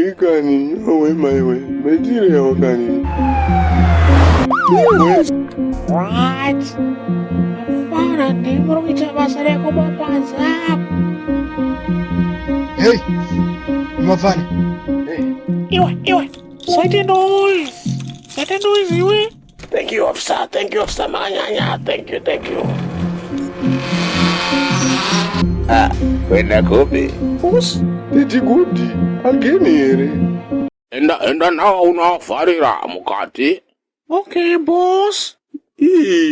ikani owe maiwe medire okani. What? Fara ndimro kuchabasare kumapanza. Hey, Mafana. Iwe. Set a noise, iwe. Thank you, officer. Manyanya. Thank you. Kwenda kupi? Boss, titi gudi. Ageni here. Enda nawo unafarira mukati. Okay, boss.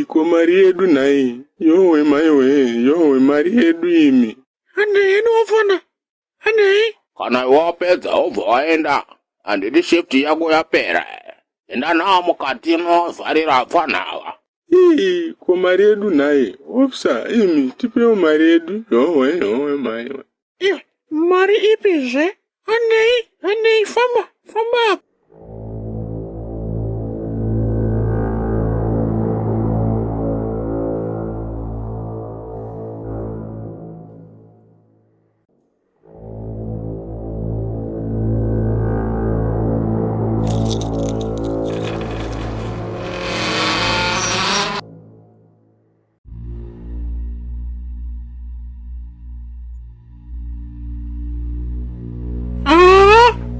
Kwa mari yedu nai. Yowe mari yedu imi. Ane wafana. Kana wapedza obvaenda. Andidi shift yako yapera. Enda nawo mukati unofarira fanawa. Kwa mari yedu nai. Officer, imi, tipewo mari yedu. Yowe maiwe. Iwe, mari ipije. Ane, famba.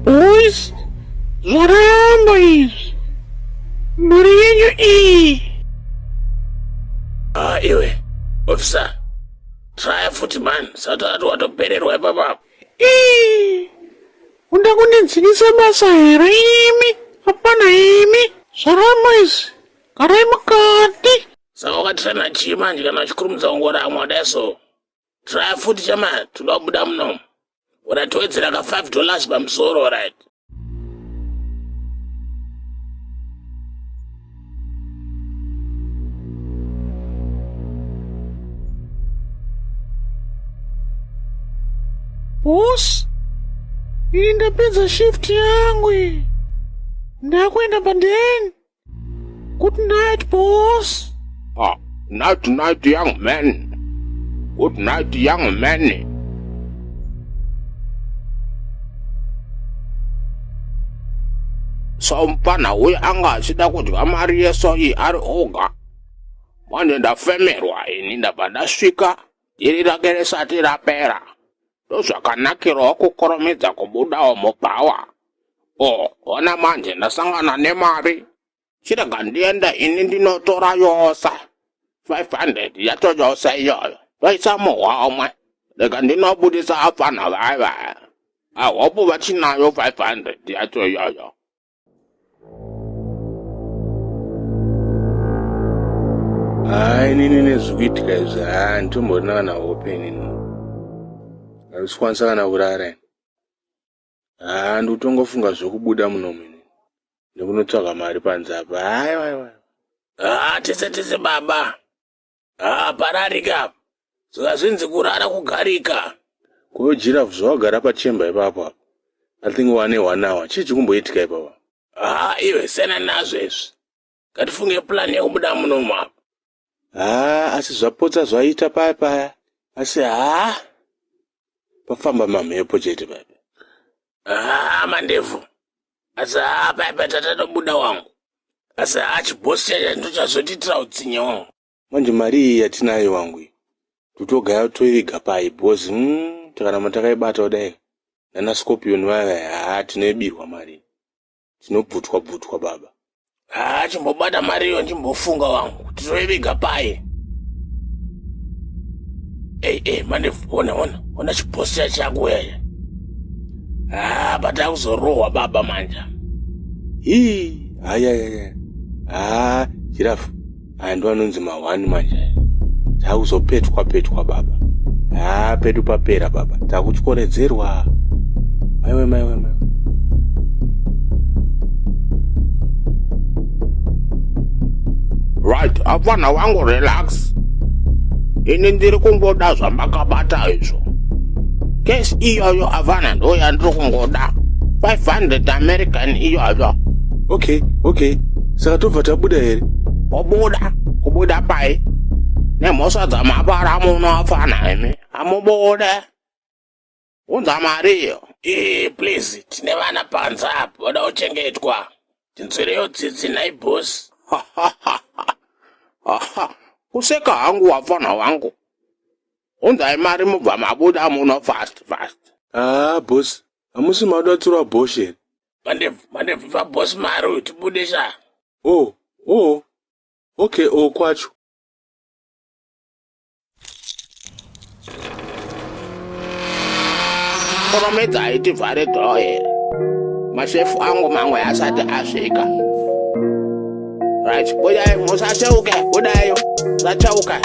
Boys, boys. Murienyo Iwe, officer. Try footman. Sata watopererwa baba. Unda kunitsikisa basa here imi. Hapana imi. Boys. Karai mukati. Saka wakatirana chimanje kana chikurumidza ngora amwadaso. Try foot chama tulobuda muno. Uratoedzera ka $5 pamusoro, right? Boss, ndapedza shift yangu. Ndakwenda padeni. Good night, boss. Night, young man. Good night, young man. Sompana uye anga achida kudya mari yeso iyi ari oga. Manje ndafemerwa ini ndabva ndasvika iri rake risati rapera. Ndozvakanakirawo kukurumidza kubudawo mubhawa. Ona manje ndasangana nemari. Chirega ndienda ini ndinotora yose. 500 yatoyose iyoyo. Toisa muhwa omwe. Rega ndinobudisa afana vaya. Hope vachinayo 500 yacho iyoyo. Nini nezvikuitika izvi nditombona kana hope nini. Asikwanisa kana kurara. Ndotongofunga zvokubuda muno mini. Nekunotsvaga mari panze apa. Tese baba. Pararika. Zvazvinzi kurara kugarika. Ko giraffe zvawagara pachemba ipapo apa. I think 1 hour. Chii chikumboitika ipapo? Iwe sena nazvo izvi. Ngatifunge plan yekubuda muno mapa. Asi zvapotsa zvaita paya. Asi pafamba mamhepo chete paya. Mandevu. Asi paya tatatobuda wangu. Asi chibosi chacho ndochazotitira utsinye wangu. Manje mari iyi yatinayo wangu. Tutogaya toiviga pai bhozi. Takaramba takaibata kudai. Nana Scorpion vaya tinoibirwa mari. Tinobvutwa baba. Chimbobata mariyo chimbofunga wangu. Tinoiviga pai. Mandevu, ona chiposta chakuya. Patakuzorohwa baba manja. Haya. Giraffe. Ndo anonzi ma1 manje. Takuzopetwa baba. Pedu papera baba. Takuchkoredzerwa. Maiwe. Right, afana wangu relax. Ini ndiri kungoda zvamakabata izvo. Case iyoyo afana ndo yandiri kungoda. 500 American iyoyo. Okay. Saka tobva tabuda here. Kubuda pai. Nemhosva dzamabara muno afana imi. Amubude. Unza mariyo. Please, tine vana panza apo, vada kuchengetwa. Tinzwirewo tsitsi nai boss. Kuseka hangu wafana wangu. Unzai mari mubva mabuda muno fast. boss, hamusi mauda kutsiura bhoshe. Mandebva boss mari kuti bude sha. Okay, kwacho. Koromedza aiti vhare dhoo here. Mashefu angu mamwe asati asvika. Right, budai, musacheuke, budayo, musacheuka.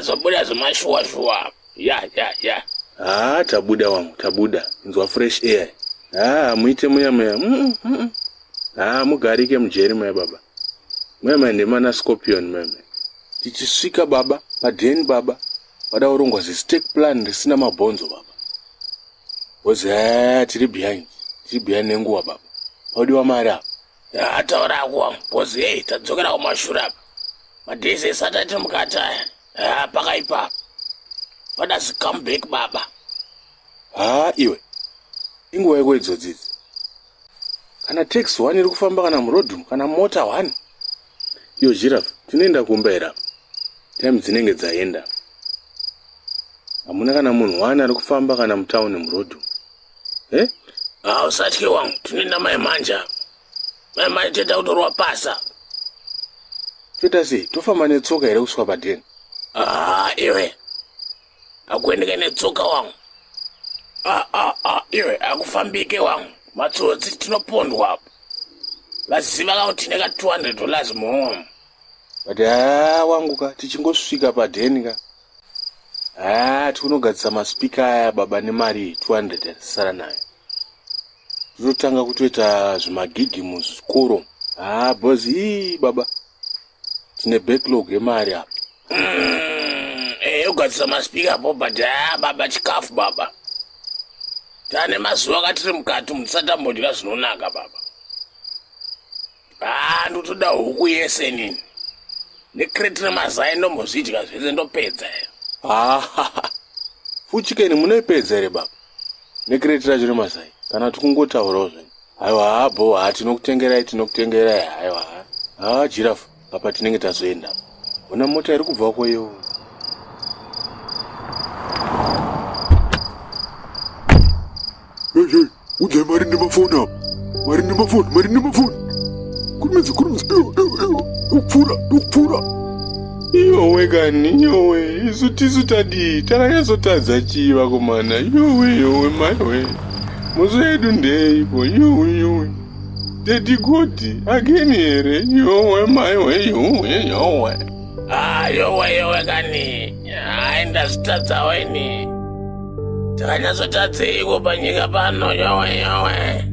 Zobuda zomashua. Yeah. Tabuda wangu, tabuda. Nzwa fresh air. Muite muya. Mugarike mjeri muya baba. Muya ndemana scorpion meme. Tichisvika baba, padeni baba. Pada urongwa steak plan risina mabonzo baba. Bozi tiri behind nenguwa baba. Paudiwa mari apa. Taura wangu, bozi tadzokera kumashura apa. Madhezi esatati mukataya. Pakaipa. What does come back baba? Iwe. Inguwa yako idzodzidzi. Kana taxi 1 iri kufamba kana murodhu, kana mota 1. Yo Giraffe, tinoenda kumbera. Time dzinenge dzaenda. Hamuna kana munhu 1 ari kufamba kana mutauni murodhu. Usatye wangu, tinoenda mai manja. Mai manja teta kutorwa pasa. Teta sei, tofamba netsoka here kusvika padeni. Iwe. Akuendeke netsoka wangu. Iwe, akufambike wangu. Matsotsi tinopondwa apo. Vaziva kuti tine ka $200 muhomwe. But wangu ka tichingosvika padeni ka. Tikunogadzisa maspika aya baba nemari 200 sara nayo. Tinotanga kutoita zvimagigi muzvikoro. Bozi baba. Tine backlog yemari apa. Ugadzisa maspika apo but baba chikafu baba. Tane mazuva katiri mukati musatambodya zvinonaka baba. Ndotoda huku yese nini. Nekreti remazai ndombozvidya zvese ndopedza. Fuchikeni munoipedza here baba. Nekreti racho remazai. Kana tikungotaurawo zvenyu. Aiwa bo tinokutengerai aiwa. Giraffe apa tinenge tazoenda. Una mota iri kubva kwayo. Hey, udzai mari nemafoni apa. Mari nemafoni. Kurumidza. Ndokupfuura. Yowe, isu tisu tadii. Takanyazotadza chii vakomana. Yowe, maiwe. Muzo yedu ndeipo. Yowe. Daddy Godi, again here. Yowe, maiwe. Yowe. Yowe kani. Ndazvitadza weni. Takanyazotadzeiko panyika pano. Yowe.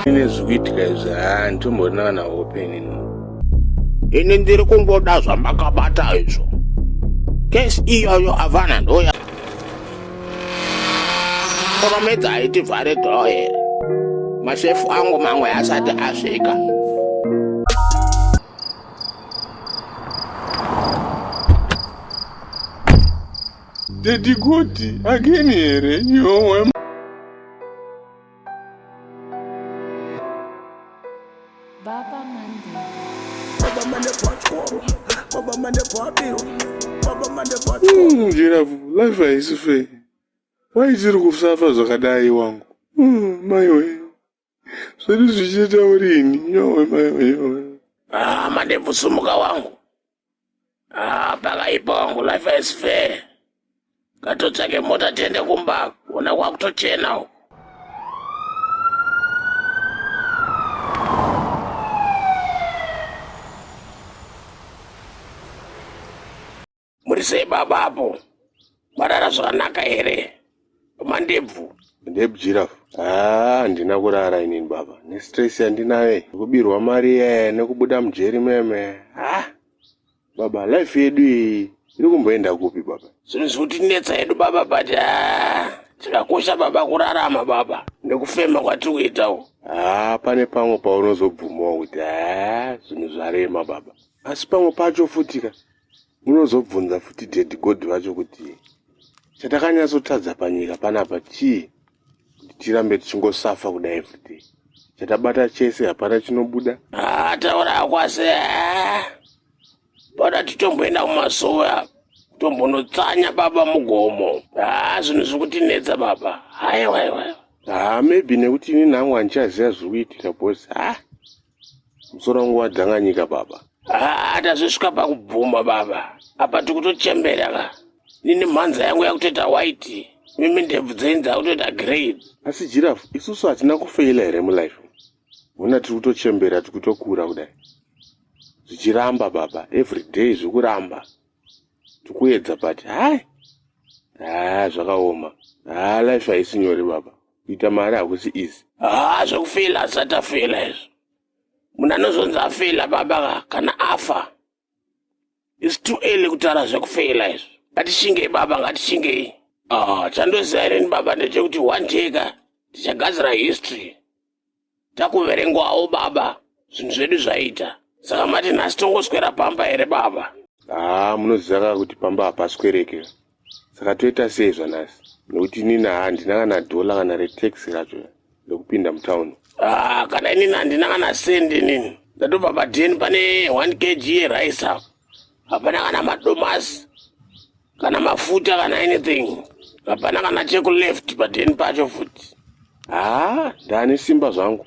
Ine zviitika izvi nditombona kana open ini ndiri kungoda zvamakabata izvo. Kesi iyoyo havana ndoya. Koromedza aiti vhare dhoo here. Mashefu angu mamwe asati asvika. Daddy Godi, again here. Yowe. Baba Mande. Giraffe, life haisi fair. Why tiri kusafa zvakadai wangu? Maiwe. Zviri zvichiita urini? Yowe maiwe. Mandebvu sumuka wangu. Pakaipa wangu, life haisi fair. Katotsvake mota tiende kumba. Ona kwakutochena uko. Murisei baba apo. Marara zvakanaka here? Mandebvu. Ndebvu Giraffe. Handina kurara inini baba. Nestress yandinayo. Nekubirwa mari nekubuda mujeri meme. Baba, life yedu iyi iri kumboenda kupi baba? Zvinhu zvikutinetsa yedu baba but chakakosha baba kurarama baba. Nekufema kwatiri kuitawo. Pane pamwe paunozobvumawo kuti zvinhu zvarema baba. Asi pamwe pacho futika unozobvunza futi dead god vacho kuti chatakanyatsotadza panyika panapa chii kuti tirambe tichingosafa kudai futi. Chatabata chese hapana chinobuda. Taura akwase. Pada titomboenda kumasoya. Tombonotsanya baba mugomo. Zvinhu zvikutinetsa baba. Haiwa. Maybe nekuti ini nangu handichaziva zvikuitika bosi. Musoro wangu wadzanganyika baba. Tazosvika pakubvuma baba. Apa tikutochembera ka. Nini mhanza yangu yakutoita white. Mimi ndebvu dzenyu dzakutoita grey. Asi Giraffe, isusu hatina kufeila here mulife. Muna tiri kutochembera tikutokura kudai. Zvichiramba baba, everyday zvikuramba. Tikuedza but zvakaoma. Life haisi nyore baba. Kuita mari hakusi easy. Zvokufeila asati afeila izvo. Munhu anozonzi afeila baba kana afa. It's too early kutaura zvokufeila izvo. Ngatishingei baba, ngatishingei. Chandoziva here ni baba ndechekuti one day tichagadzira history. Takuverengwawo baba zvinhu zvedu zvaita. Saka mati nhasi tongoswera pamba here baba? Munoziva kuti pamba hapaswereke. Saka toita sei zvanhasi? Nekuti inini handina kana dola kana retaxi racho rekupinda mutauni. Kana inini handina kana sendi inini. Ndatobva padheni pane 1 kg yerice apo. Hapana kana madomasi kana mafuta kana anything. Hapana kana chekuleft padheni pacho futi. Ndane simba zvangu.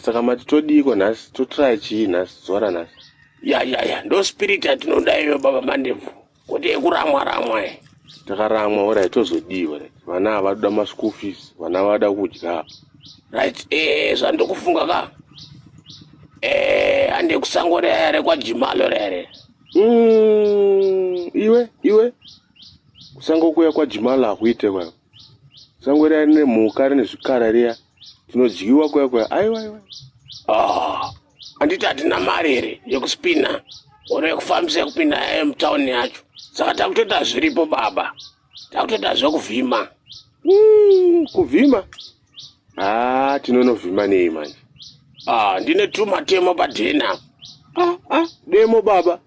Saka mati todiko nhasi, totry chii nhasi, zora nhasi. Ya, ndo spirit yatinoda iyo baba Mandebvu. Kuti ekuramwa. Takaramwa orai tozodiwa. Vana havada maschool fees, vana vada kudya. Right, zvandokufunga ka. Hande kusangore here kwaJimalo here. Iwe. Kusangokuya kwaJimalo hakuite kwayo. Sangore rine mhuka rine zvikara riya. Tinodyiwa kwayo. Aiwa. Handiti hatina mari here yekuspina. Oro yekufambisa yekupinda mutauni yacho. Saka takutoita zviripo baba. Takutoita zvokuvhima. Kuvhima? Tinonovhima nei manje? Ndine tumatemo padheni apa. Demo baba.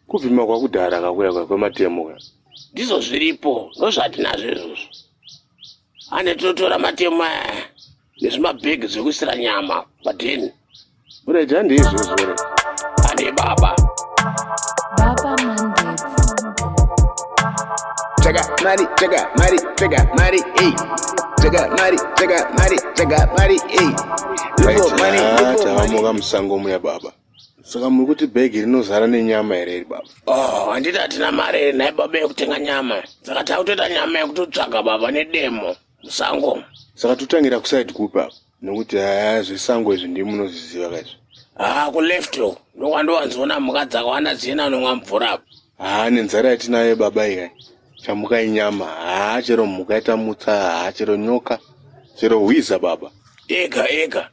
Kuvhima kwakudhara kakuya kwematemo kaya. Ndizvo zviripo, ndozvatinazvo izvozvo. Ane totora matemo aya nezvimabhegi zvekuisira nyama padheni. Uraiti handi izvozvo. Ane baba. Baba Mandebvu. Chega mari, hey. Chega mari, hey. Tavamoka musango muya baba. Saka muri kuti bhegi rinozara nenyama here baba? Handiti hatina mari here naye baba yekutenga nyama. Saka takutoita nyama yekutotsvaga baba nedemo musango. Saka totangira kusaidi kupi apa? Nekuti zvesango izvi ndimi munozviziva kaizvo. Kulefto ndokwandowanzoona mhuka dzakawanda dziena nomwa mvura apa. Nenzara yatinayo baba ikai. Chamuka inyama, chero mhuka itamutsa, chero nyoka, chero hwiza baba. Ega.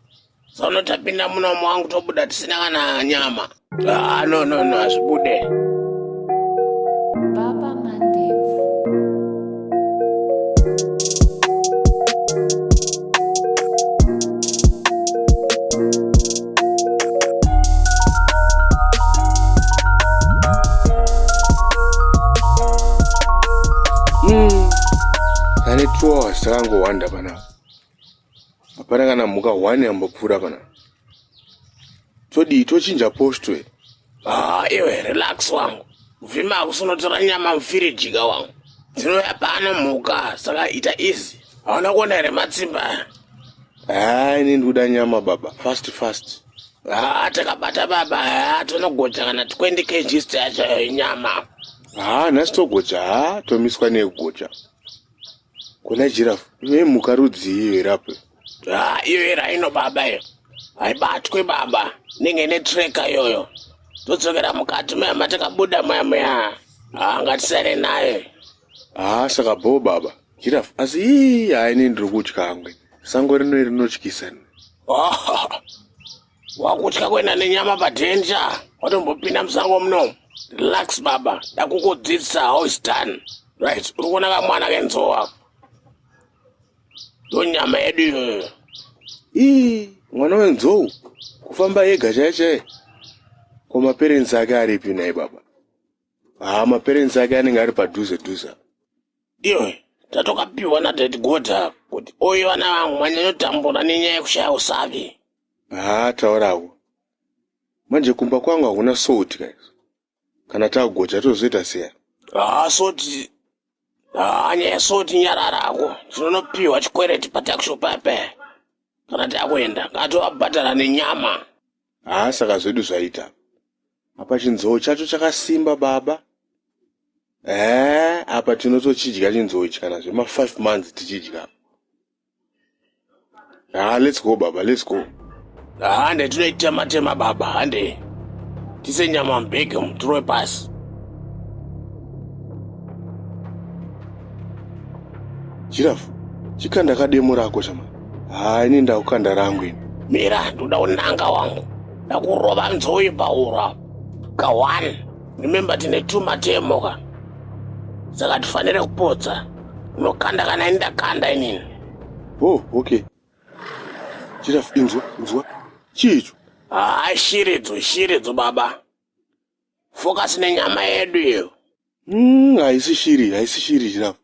Saka tapinda muno mwangu tobuda tisina kana nyama. No, hazvibude. Baba Mandebvu. Ane 2 hours takangowanda panapa. Hapana kana mhuka 1 yambopfuura panapa. Tochinja postwe. Iwe relax wangu. Kuvhima hakusonotora nyama mufiriji wangu. Dzinouya pano mhuka, saka ita easy. Hauna kuona here matsimba. Ini ndikuda nyama baba, fast. Takabata baba, tonogocha kana 20 kg yacho yenyama. Nhasi togocha, tomiswa nekugocha. Kuna Giraffe, iwe mhuka rudzi iyo irape. Iyo iraino baba iyo. Haibatwe baba, ninge netreka yoyo. Todzokera mukati maya matakabuda maya Ngatisere naye. Saka bo baba. Giraffe, asi haini ndiri kutya hangwe. Sango rino rinotyisa. Wakutya kuenda nenyama padhenja. Watombopinda musango muno. Relax baba. Ndakukudzidzisa how it's done. Right, uri kuona kamwana kenzova. Ndonyama yedu iyoyo. Mwana wenzou. Kufamba ega chaiye. Ko maparents ake aripi naye baba? Maparents ake anenge ari padhuze. Iwe, tatokapiwa naDaddy Godha kuti oyo vana vangu manyanyotambura nenyaya yekushaya usavi. Taurawo. Manje kumba kwangu hakuna soti guys. Kana tagocha tozoita seya. Soti. Nyaya soti nyararako. Tinonopiwa chikwereti patakisho pepe. Kana takuenda ngatovabhadhara nenyama. Saka zvedu zvaita. Apa chinzou chacho chakasimba baba. Apa tinotochidya chinzou ichi kana zvema 5 months tichidya. Let's go baba, let's go. Hande tunoita matema baba, hande. Tise nyama mbeke mturoe pasi. Giraffe, chikanda kademo rako chama. Ini ndaukanda rangu ini. Mira, ndoda unanga wangu. Ndakurova nzou paura. Ka1. Remember tine 2 matemo ka. Saka tifanire kupodza. Unokanda kana indakanda inini. Okay. Giraffe, inzwa. Chicho. Shiridzo baba. Focus nenyama yedu iyo. Haisi shiri Giraffe.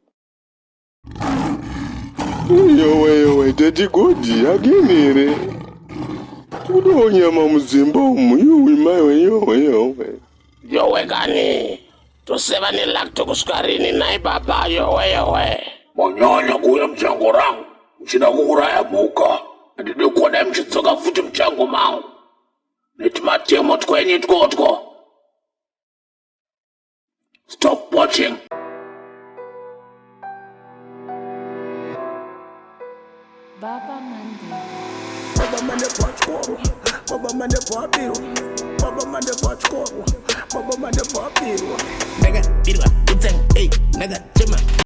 Yowe, Daddy Godha, aginire. Tudo nyama muzimba umu, yowe. Yowe kani. Toseva ni lacto kusukarini naye baba, yowe. Monyanya kuya mchango rangu. Uchida kukuraya muka. Ndide kuona mchitsoka futi mchango mangu. Neti matemo tukwenye tukotko. Stop watching. Baba Mandevu. Baba Mandevu achikoro. Baba Mandevu apirwa. Baba Mandevu achikoro. Baba Mandevu apirwa. Naga birwa, utsang, hey, naga chema.